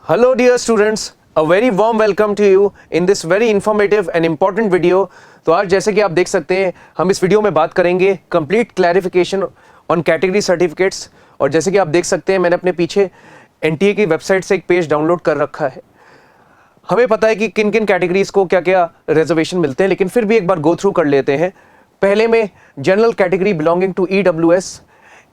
Hello dear students, a very warm welcome to you in this very informative and important video। तो आज जैसे कि आप देख सकते हैं हम इस वीडियो में बात करेंगे complete clarification on category certificates. और जैसे कि आप देख सकते हैं मैंने अपने पीछे एनटीए की वेबसाइट से एक पेज डाउनलोड कर रखा है। हमें पता है कि किन किन कैटेगरीज को क्या क्या रिजर्वेशन मिलते हैं, लेकिन फिर भी एक बार गो थ्रू कर लेते हैं। पहले में general category belonging to EWS,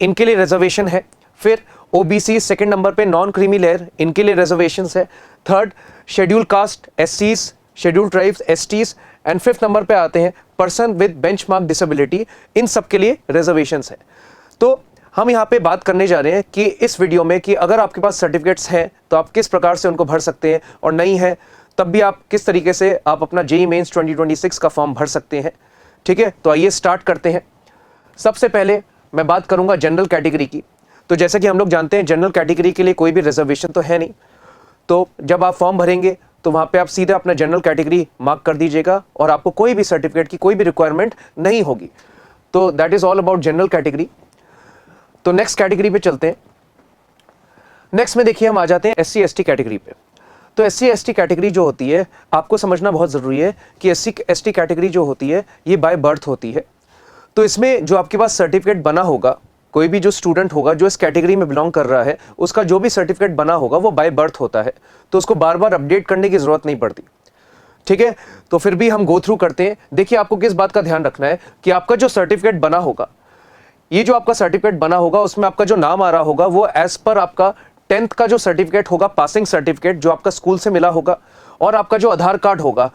इनके लिए रिजर्वेशन है। फिर ओबीसी सेकंड नंबर पे, नॉन क्रीमी लेयर, इनके लिए रिजर्वेशंस है। थर्ड शेड्यूल कास्ट एससीज, scheduled tribes STs, and fifth number पे आते हैं पर्सन विद बेंचमार्क डिसेबिलिटी, इन सब के लिए रिजर्वेशंस है। तो हम यहाँ पे बात करने जा रहे हैं कि इस वीडियो में कि अगर आपके पास सर्टिफिकेट्स हैं तो आप किस प्रकार से उनको भर सकते हैं, और नहीं है तब भी आप किस तरीके से आप अपना जेईई मेंस 2026 का फॉर्म भर सकते हैं। ठीक है, तो आइए स्टार्ट करते हैं। सबसे पहले मैं बात करूंगा जनरल कैटेगरी की। तो जैसे कि हम लोग जानते हैं जनरल कैटेगरी के लिए कोई भी रिजर्वेशन तो है नहीं, तो जब आप फॉर्म भरेंगे तो वहाँ पे आप सीधे अपना जनरल कैटेगरी मार्क कर दीजिएगा और आपको कोई भी सर्टिफिकेट की कोई भी रिक्वायरमेंट नहीं होगी। तो that is all about general category. तो नेक्स्ट कैटेगरी पे चलते हैं। नेक्स्ट में देखिए हम आ जाते हैं एससी एसटी कैटेगरी पे। तो एससी एसटी कैटेगरी जो होती है आपको समझना बहुत ज़रूरी है कि एससी एसटी कैटेगरी जो होती है ये बाय बर्थ होती है। तो इसमें जो आपके पास सर्टिफिकेट बना होगा, कोई भी जो स्टूडेंट होगा जो इस कैटेगरी में बिलोंग कर रहा है, उसका जो भी सर्टिफिकेट बना होगा वो बाय बर्थ होता है, तो उसको बार बार अपडेट करने की जरूरत नहीं पड़ती। ठीक है, तो फिर भी हम गो थ्रू करते हैं। देखिए आपको किस बात का ध्यान रखना है कि आपका जो सर्टिफिकेट बना होगा, ये जो आपका सर्टिफिकेट बना होगा उसमें आपका जो नाम आ रहा होगा वो एज पर आपका 10th का जो सर्टिफिकेट होगा, पासिंग सर्टिफिकेट जो आपका स्कूल से मिला होगा, और आपका जो आधार कार्ड होगा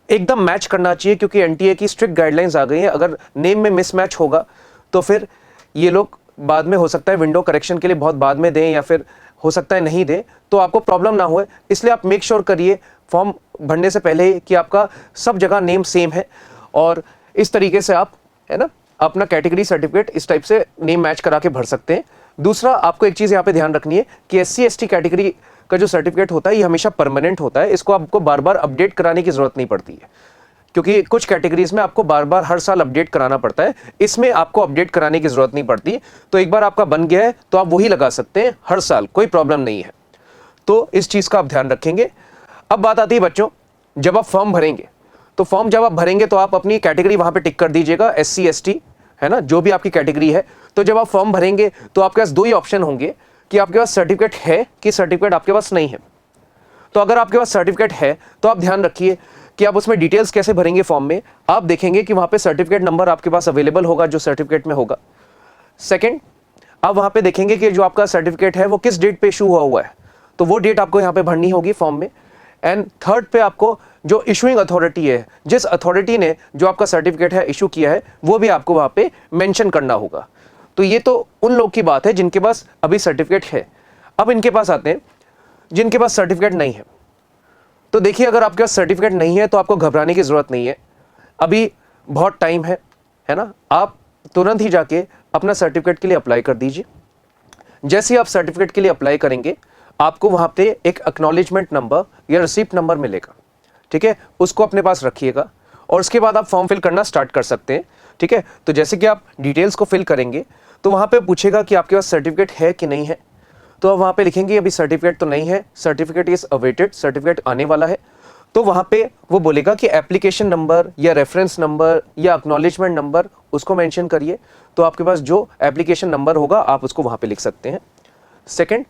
एकदम मैच करना चाहिए, क्योंकि एनटीए की स्ट्रिक्ट गाइडलाइंस आ गई है। अगर नेम में मिसमैच होगा तो फिर ये लोग बाद में हो सकता है विंडो करेक्शन के लिए बहुत बाद में दें, या फिर हो सकता है नहीं दें, तो आपको प्रॉब्लम ना हो। इसलिए आप मेक श्योर करिए फॉर्म भरने से पहले कि आपका सब जगह नेम सेम है, और इस तरीके से आप है ना अपना कैटेगरी सर्टिफिकेट इस टाइप से नेम मैच करा के भर सकते हैं। दूसरा आपको एक चीज़ यहाँ पे ध्यान रखनी है कि एससी एसटी कैटेगरी का जो सर्टिफिकेट होता है ये हमेशा परमानेंट होता है, इसको आपको बार बार अपडेट कराने की जरूरत नहीं पड़ती है, क्योंकि कुछ कैटेगरीज में आपको बार बार हर साल अपडेट कराना पड़ता है। इसमें आपको अपडेट कराने की जरूरत नहीं पड़ती, तो एक बार आपका बन गया है तो आप वही लगा सकते हैं हर साल, कोई प्रॉब्लम नहीं है। तो इस चीज़ का आप ध्यान रखेंगे। अब बात आती है बच्चों, जब आप फॉर्म भरेंगे तो फॉर्म जब आप भरेंगे तो आप अपनी कैटेगरी वहाँ पर टिक कर दीजिएगा, SC ST है ना, जो भी आपकी कैटेगरी है। तो जब आप फॉर्म भरेंगे तो आपके पास दो ही ऑप्शन होंगे कि आपके पास सर्टिफिकेट है कि सर्टिफिकेट आपके पास नहीं है। तो अगर आपके पास सर्टिफिकेट है तो आप ध्यान रखिए कि आप उसमें डिटेल्स कैसे भरेंगे। फॉर्म में आप देखेंगे कि वहाँ पे सर्टिफिकेट नंबर आपके पास अवेलेबल होगा जो सर्टिफिकेट में होगा। सेकंड, आप वहाँ पे देखेंगे कि जो आपका सर्टिफिकेट है वो किस डेट पे इशू हुआ है, तो वो डेट आपको यहाँ पे भरनी होगी फॉर्म में। एंड थर्ड पे आपको जो इशूइंग अथॉरिटी है, जिस अथॉरिटी ने जो आपका सर्टिफिकेट है इशू किया है, वो भी आपको वहाँ पे मेंशन करना होगा। तो ये तो उन लोग की बात है जिनके पास अभी सर्टिफिकेट है। अब इनके पास आते हैं जिनके पास सर्टिफिकेट नहीं है। तो देखिए अगर आपके पास सर्टिफिकेट नहीं है तो आपको घबराने की ज़रूरत नहीं है, अभी बहुत टाइम है ना। आप तुरंत ही जाके अपना सर्टिफिकेट के लिए अप्लाई कर दीजिए। जैसे ही आप सर्टिफिकेट के लिए अप्लाई करेंगे आपको वहाँ पे एक एक्नॉलेजमेंट नंबर या रिसिप्ट नंबर मिलेगा। ठीक है, उसको अपने पास रखिएगा और उसके बाद आप फॉर्म फिल करना स्टार्ट कर सकते हैं। ठीक है, तो जैसे कि आप डिटेल्स को फिल करेंगे तो वहाँ पे पूछेगा कि आपके पास सर्टिफिकेट है कि नहीं है। तो आप वहाँ पे लिखेंगे अभी सर्टिफिकेट तो नहीं है, सर्टिफिकेट इज अवेटेड, सर्टिफिकेट आने वाला है। तो वहाँ पे वो बोलेगा कि एप्लीकेशन नंबर या रेफरेंस नंबर या एक्नॉलेजमेंट नंबर उसको मेंशन करिए। तो आपके पास जो एप्लीकेशन नंबर होगा आप उसको वहाँ पे लिख सकते हैं। सेकंड,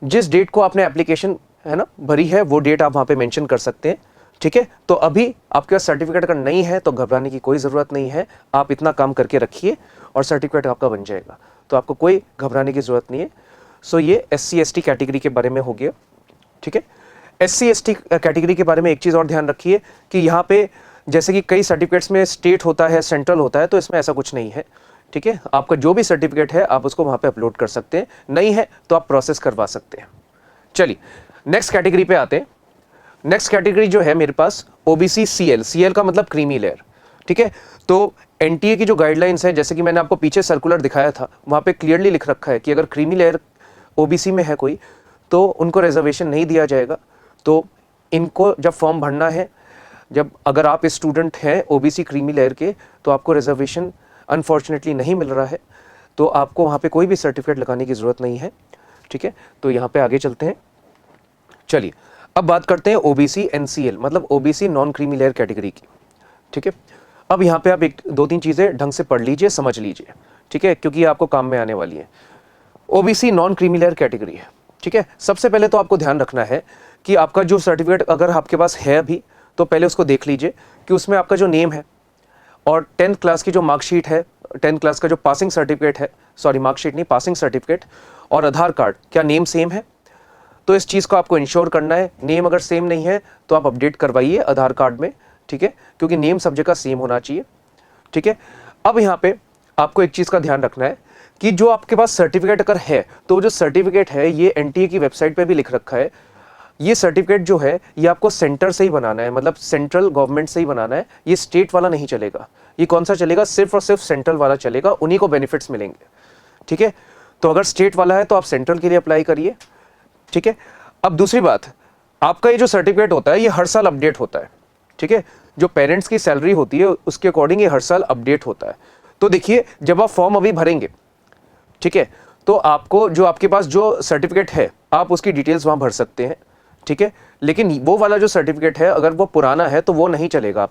जिस डेट को आपने एप्लीकेशन है ना भरी है वो डेट आप वहाँ पे मेंशन कर सकते हैं। ठीक है, तो अभी आपके पास सर्टिफिकेट अगर नहीं है तो घबराने की कोई ज़रूरत नहीं है, आप इतना काम करके रखिए और सर्टिफिकेट आपका बन जाएगा, तो आपको कोई घबराने की ज़रूरत नहीं है। सो ये SC ST कैटेगरी के बारे में हो गया। ठीक है, SC ST कैटेगरी के बारे में एक चीज़ और ध्यान रखिए कि यहाँ पे जैसे कि कई सर्टिफिकेट्स में स्टेट होता है, सेंट्रल होता है, तो इसमें ऐसा कुछ नहीं है। ठीक है, आपका जो भी सर्टिफिकेट है आप उसको वहाँ पे अपलोड कर सकते हैं, नहीं है तो आप प्रोसेस करवा सकते हैं। चलिए नेक्स्ट कैटेगरी पे आते हैं। नेक्स्ट कैटेगरी जो है मेरे पास OBC CL, CL का मतलब क्रीमी लेयर। ठीक है, तो एनटीए की जो गाइडलाइंस है, जैसे कि मैंने आपको पीछे सर्कुलर दिखाया था, वहाँ पे क्लियरली लिख रखा है कि अगर क्रीमी लेयर OBC में है कोई तो उनको रिजर्वेशन नहीं दिया जाएगा। तो इनको जब फॉर्म भरना है, जब अगर आप स्टूडेंट हैं OBC क्रीमी लेयर के, तो आपको रिजर्वेशन अनफॉर्चुनेटली नहीं मिल रहा है, तो आपको वहाँ पे कोई भी सर्टिफिकेट लगाने की ज़रूरत नहीं है। ठीक है, तो यहाँ पे आगे चलते हैं। चलिए अब बात करते हैं ओबीसी एनसीएल मतलब OBC non creamy layer category की। ठीक है, अब यहाँ पे आप एक दो तीन चीज़ें ढंग से पढ़ लीजिए, समझ लीजिए। ठीक है, क्योंकि आपको काम में आने वाली है। OBC non creamy layer category है। ठीक है, सबसे पहले तो आपको ध्यान रखना है कि आपका जो सर्टिफिकेट अगर आपके पास है अभी, तो पहले उसको देख लीजिए कि उसमें आपका जो नेम है और 10th क्लास की जो मार्कशीट है, 10th क्लास का जो पासिंग सर्टिफिकेट है, सॉरी मार्कशीट नहीं, पासिंग सर्टिफिकेट और आधार कार्ड, क्या नेम सेम है? तो इस चीज़ को आपको इंश्योर करना है। नेम अगर सेम नहीं है तो आप अपडेट करवाइए आधार कार्ड में। ठीक है, क्योंकि नेम सब जगह सेम होना चाहिए। ठीक है, अब यहाँ पे आपको एक चीज़ का ध्यान रखना है कि जो आपके पास सर्टिफिकेट अगर है तो वो जो सर्टिफिकेट है ये एनटीए की वेबसाइट पे भी लिख रखा है, ये सर्टिफिकेट जो है ये आपको सेंटर से ही बनाना है, मतलब सेंट्रल गवर्नमेंट से ही बनाना है। ये स्टेट वाला नहीं चलेगा। ये कौन सा चलेगा? सिर्फ और सिर्फ सेंट्रल वाला चलेगा, उन्हीं को बेनिफिट्स मिलेंगे। ठीक है, तो अगर स्टेट वाला है तो आप सेंट्रल के लिए अप्लाई करिए। ठीक है, अब दूसरी बात, आपका ये जो सर्टिफिकेट होता है ये हर साल अपडेट होता है। ठीक है, जो पेरेंट्स की सैलरी होती है उसके अकॉर्डिंग ये हर साल अपडेट होता है। तो देखिए, जब आप फॉर्म अभी भरेंगे, ठीक है, तो आपको जो आपके पास जो सर्टिफिकेट है आप उसकी डिटेल्स वहाँ भर सकते हैं। ठीक है, लेकिन वो वाला जो सर्टिफिकेट है अगर वो पुराना है तो वो नहीं चलेगा,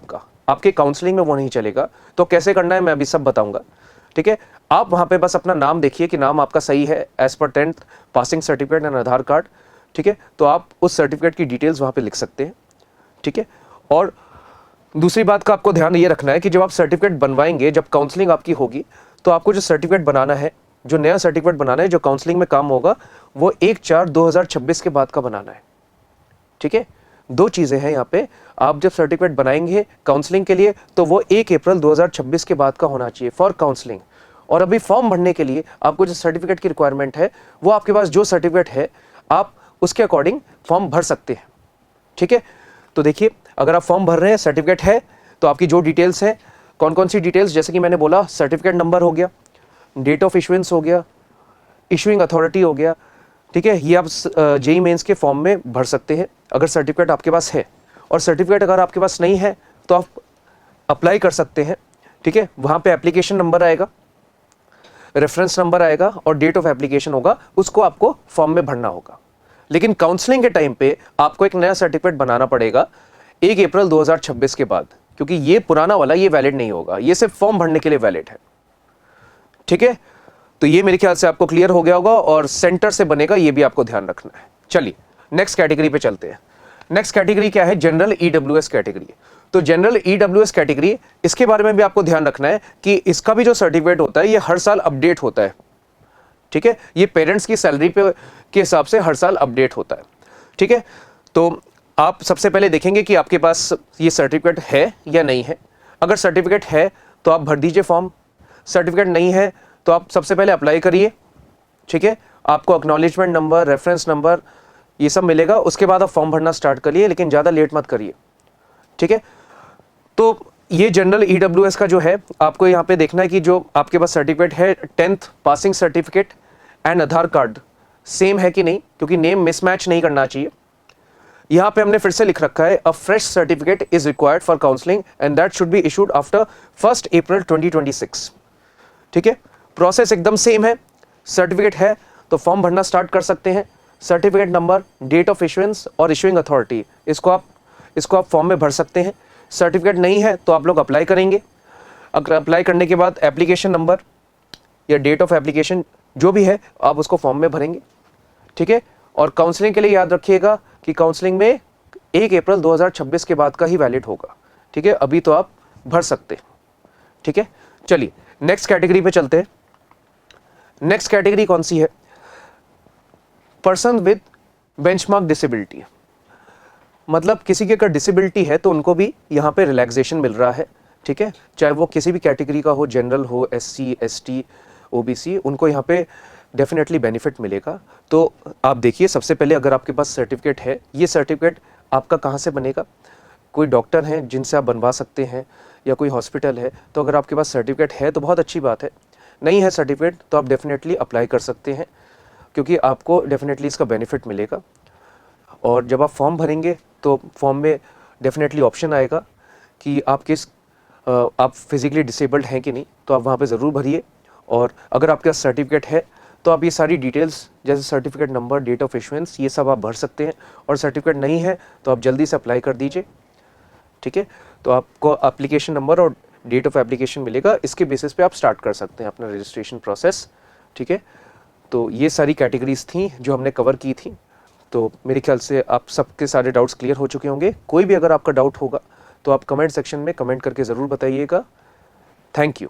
आपके काउंसलिंग में वो नहीं चलेगा। तो कैसे करना है मैं अभी सब बताऊंगा। ठीक है, आप वहाँ पे बस अपना नाम देखिए कि नाम आपका सही है as per 10th passing certificate and Aadhaar card. ठीक है, तो आप उस सर्टिफिकेट की डिटेल्स वहाँ पे लिख सकते हैं। ठीक है, और दूसरी बात का आपको ध्यान ये रखना है कि जब आप सर्टिफिकेट बनवाएंगे, जब काउंसलिंग आपकी होगी, तो आपको जो सर्टिफिकेट बनाना है, जो नया सर्टिफिकेट बनाना है, जो काउंसलिंग में काम होगा, वो 1/4/2026 के बाद का बनाना है। ठीक है, दो चीज़ें हैं यहाँ पे। आप जब सर्टिफिकेट बनाएंगे काउंसलिंग के लिए तो वो 1 अप्रैल 2026 के बाद का होना चाहिए फॉर काउंसलिंग। और अभी फॉर्म भरने के लिए आपको जो सर्टिफिकेट की रिक्वायरमेंट है वो आपके पास जो सर्टिफिकेट है आप उसके अकॉर्डिंग फॉर्म भर सकते हैं। ठीक है, तो देखिए, अगर आप फॉर्म भर रहे हैं, सर्टिफिकेट है, तो आपकी जो डिटेल्स हैं, कौन कौन सी डिटेल्स, जैसे कि मैंने बोला, सर्टिफिकेट नंबर हो गया, डेट ऑफ इशुएंस हो गया, इशुइंग अथॉरिटी हो गया। ठीक है, ये आप जेईई मेंस के फॉर्म में भर सकते हैं अगर सर्टिफिकेट आपके पास है। और सर्टिफिकेट अगर आपके पास नहीं है तो आप अप्लाई कर सकते हैं। ठीक है, वहाँ पे एप्लीकेशन नंबर आएगा, रेफरेंस नंबर आएगा और डेट ऑफ एप्लीकेशन होगा, उसको आपको फॉर्म में भरना होगा। लेकिन काउंसलिंग के टाइम पे आपको एक नया सर्टिफिकेट बनाना पड़ेगा 1 अप्रैल 2026 के बाद, क्योंकि ये पुराना वाला ये वैलिड नहीं होगा, ये सिर्फ फॉर्म भरने के लिए वैलिड है। ठीक है, तो ये मेरे ख्याल से आपको क्लियर हो गया होगा, और सेंटर से बनेगा ये भी आपको ध्यान रखना है। चलिए नेक्स्ट कैटेगरी पे चलते हैं। नेक्स्ट कैटेगरी क्या है? General EWS category. तो जनरल ईडब्ल्यूएस कैटेगरी, इसके बारे में भी आपको ध्यान रखना है कि इसका भी जो सर्टिफिकेट होता है ये हर साल अपडेट होता है। ठीक है, ये पेरेंट्स की सैलरी पे के हिसाब से हर साल अपडेट होता है। ठीक है, तो आप सबसे पहले देखेंगे कि आपके पास ये सर्टिफिकेट है या नहीं है। अगर सर्टिफिकेट है तो आप भर दीजिए फॉर्म, सर्टिफिकेट नहीं है तो आप सबसे पहले अप्लाई करिए। ठीक है, आपको एक्नॉलेजमेंट नंबर, रेफरेंस नंबर, ये सब मिलेगा, उसके बाद आप फॉर्म भरना स्टार्ट करिए, लेकिन ज़्यादा लेट मत करिए। ठीक है, तो ये जनरल ईडब्ल्यूएस का जो है, आपको यहाँ पे देखना है कि जो आपके पास सर्टिफिकेट है 10th passing certificate and Aadhaar card same है कि नहीं, क्योंकि नेम मिसमैच नहीं करना चाहिए। यहाँ पे हमने फिर से लिख रखा है, अ fresh certificate is required for counselling and that should be issued after 1 अप्रैल 2026। ठीक है, प्रोसेस एकदम सेम है। सर्टिफिकेट है तो फॉर्म भरना स्टार्ट कर सकते हैं। Certificate number, date of issuance और इशुइंग अथॉरिटी, इसको आप फॉर्म में भर सकते हैं। सर्टिफिकेट नहीं है तो आप लोग अप्लाई करेंगे। अगर अप्लाई करने के बाद एप्लीकेशन नंबर या डेट ऑफ एप्लीकेशन जो भी है आप उसको फॉर्म में भरेंगे। ठीक है, और काउंसलिंग के लिए याद रखिएगा कि काउंसलिंग में 1 अप्रैल 2026 के बाद का ही वैलिड होगा। ठीक है, अभी तो आप भर सकते हैं। ठीक है, चलिए नेक्स्ट कैटेगरी पे चलते हैं। नेक्स्ट कैटेगरी कौन सी है? पर्सन विद बेंचमार्क डिसेबिलिटी, मतलब किसी की अगर डिसेबिलिटी है तो उनको भी यहाँ पे रिलैक्सेशन मिल रहा है। ठीक है, चाहे वो किसी भी कैटेगरी का हो, जनरल हो, एससी, एसटी, ओबीसी, उनको यहाँ पे डेफिनेटली बेनिफिट मिलेगा। तो आप देखिए, सबसे पहले अगर आपके पास सर्टिफिकेट है, ये सर्टिफिकेट आपका कहाँ से बनेगा? कोई डॉक्टर हैं जिनसे आप बनवा सकते हैं या कोई हॉस्पिटल है, तो अगर आपके पास सर्टिफिकेट है तो बहुत अच्छी बात है। नहीं है सर्टिफिकेट तो आप डेफिनेटली अप्लाई कर सकते हैं, क्योंकि आपको डेफिनेटली इसका बेनिफिट मिलेगा। और जब आप फॉर्म भरेंगे तो फॉर्म में डेफिनेटली ऑप्शन आएगा कि आप फिजिकली डिसेबल्ड हैं कि नहीं, तो आप वहाँ पे ज़रूर भरिए। और अगर आपके पास सर्टिफिकेट है तो तो आप ये सारी डिटेल्स जैसे certificate number, date of issuance, ये सब आप भर सकते हैं। और सर्टिफिकेट नहीं है तो आप जल्दी से अप्लाई कर दीजिए, ठीक है। तो आपको एप्लीकेशन नंबर और डेट ऑफ एप्लीकेशन मिलेगा, इसके बेसिस पे आप स्टार्ट कर सकते हैं अपना रजिस्ट्रेशन प्रोसेस, ठीक है। तो ये सारी कैटेगरीज थी जो हमने कवर की थी। तो मेरे ख्याल से आप सबके सारे डाउट्स क्लियर हो चुके होंगे। कोई भी अगर आपका डाउट होगा तो आप कमेंट सेक्शन में कमेंट करके ज़रूर बताइएगा। Thank you.